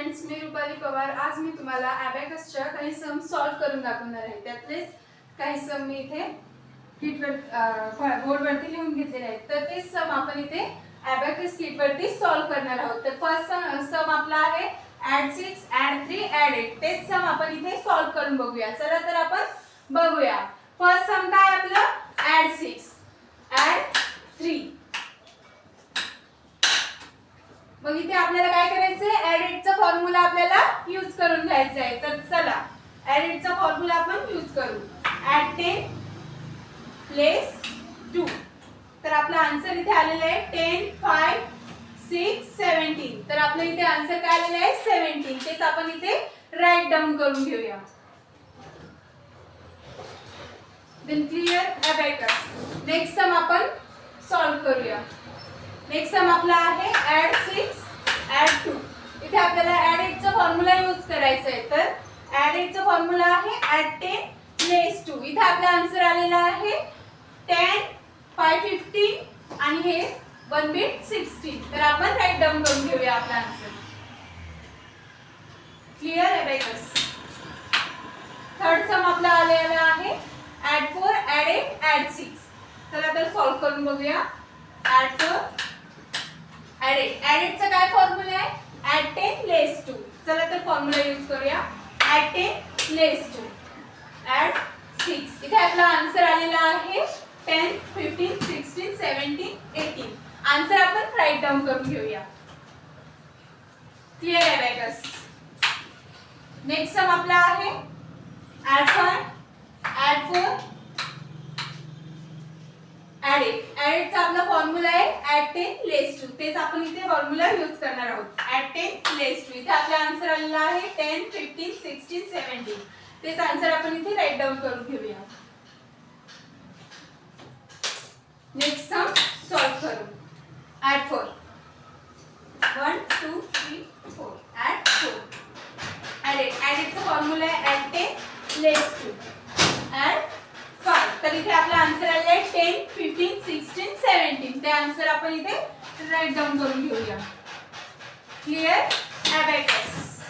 Friends, मी रुपाली पवार। आज मी तुम्हाला अबॅकसच्या काही सम सॉल्व करून दाखवणार आहे। त्यातलेच काही सम मी इथे कीटवर बोर्डवरती लिहून घेतलेले आहेत। तर ते सम आपण इथे अबॅकस कीटवरती सॉल्व करणार आहोत। तर फर्स्ट सम आपला आहे add 6 add 3 add 8। तेच सम आपण इथे सॉल्व करून बघूया। चला तर आपण बघूया। फर्स्ट सम काय आपलं add 6 add 3। मग इथे आपल्याला काय करायचंय, add 8 चा फॉर्म्युला आपल्याला यूज करून घ्यायचा आहे। तर चला add 8 चा फॉर्म्युला आपण यूज करू। add 10 plus 2। तर आपला आन्सर इथे आलेला आहे 10 5 6 17। तर आपल्या इथे आन्सर काय आलेला आहे 17। तेच आपण इथे राईट डाऊन करून घेऊया। Then clear abacus. Next sum आपण सॉल्व करूया। नेक्स्ट सम आपला आहे add 6 add 2। इथे आपल्याला add 8 चा फॉर्म्युला यूज करायचा आहे। तर add 8 चा फॉर्म्युला आहे add 10 प्लस 2। इथे आपला आन्सर आलेला आहे 10 5 15 आणि हे 1 बिट 16। तर आपण राईट डाऊन करून घेऊया आपला आन्सर। Clear abacus. थर्ड सम आपला आलेला आहे add 4 add 8 add 6। चला तर सॉल्व करून बघूया। add 4 add 8। add 8 चा काय फॉर्म्युला आहे add 10 प्लस 2। चला तर फॉर्म्युला यूज करूया। add 10 plus 2 add 6। इथे आपला आन्सर आलेला आहे 10 15 16 17 18। आन्सर आपण राईट डाऊन करून घेऊया। Clear abacus. नेक्स्ट सम आपला आहे add 5 add 4 add 8। add 8 चा आपला फॉर्म्युला आहे add 10 प्लस 2। तेच आपण इथे फॉर्म्युला यूज करणार आहोत। add 10 plus 2। इथे आपला आन्सर आलेला आहे 10 15 16 17। तेच आन्सर आपण इथे राईट डाऊन करून घेऊया। नेक्स्ट सम सॉल्व करू। add 4 1 2 3 4 add 4 add 8। add 8 चा फॉर्म्युला आहे add 10 प्लस 2 add 5। तर इथे आपला आन्सर आलेला आहे 10 15 16 17। ते आन्सर आपण इथे राईट डाऊन करून घेऊया। Clear abacus.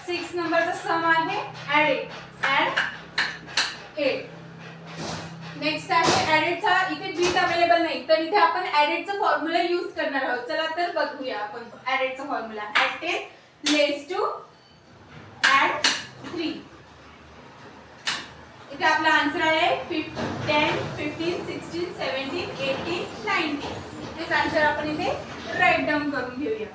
6 नंबरचा सम आहे add 8। नेक्स्ट आहे add 8 चा इथे बीट अवेलेबल नाही, तर इथे आपण add 8 चा फॉर्म्युला यूज करणार आहोत। चला तर बघूया आपण add 8 चा फॉर्म्युला। add 10 plus 2 add 3। इथे आपला आन्सर आहे 10 15 16 17 18 19। तेच आन्सर आपण इथे राईट डाऊन करून घेऊया।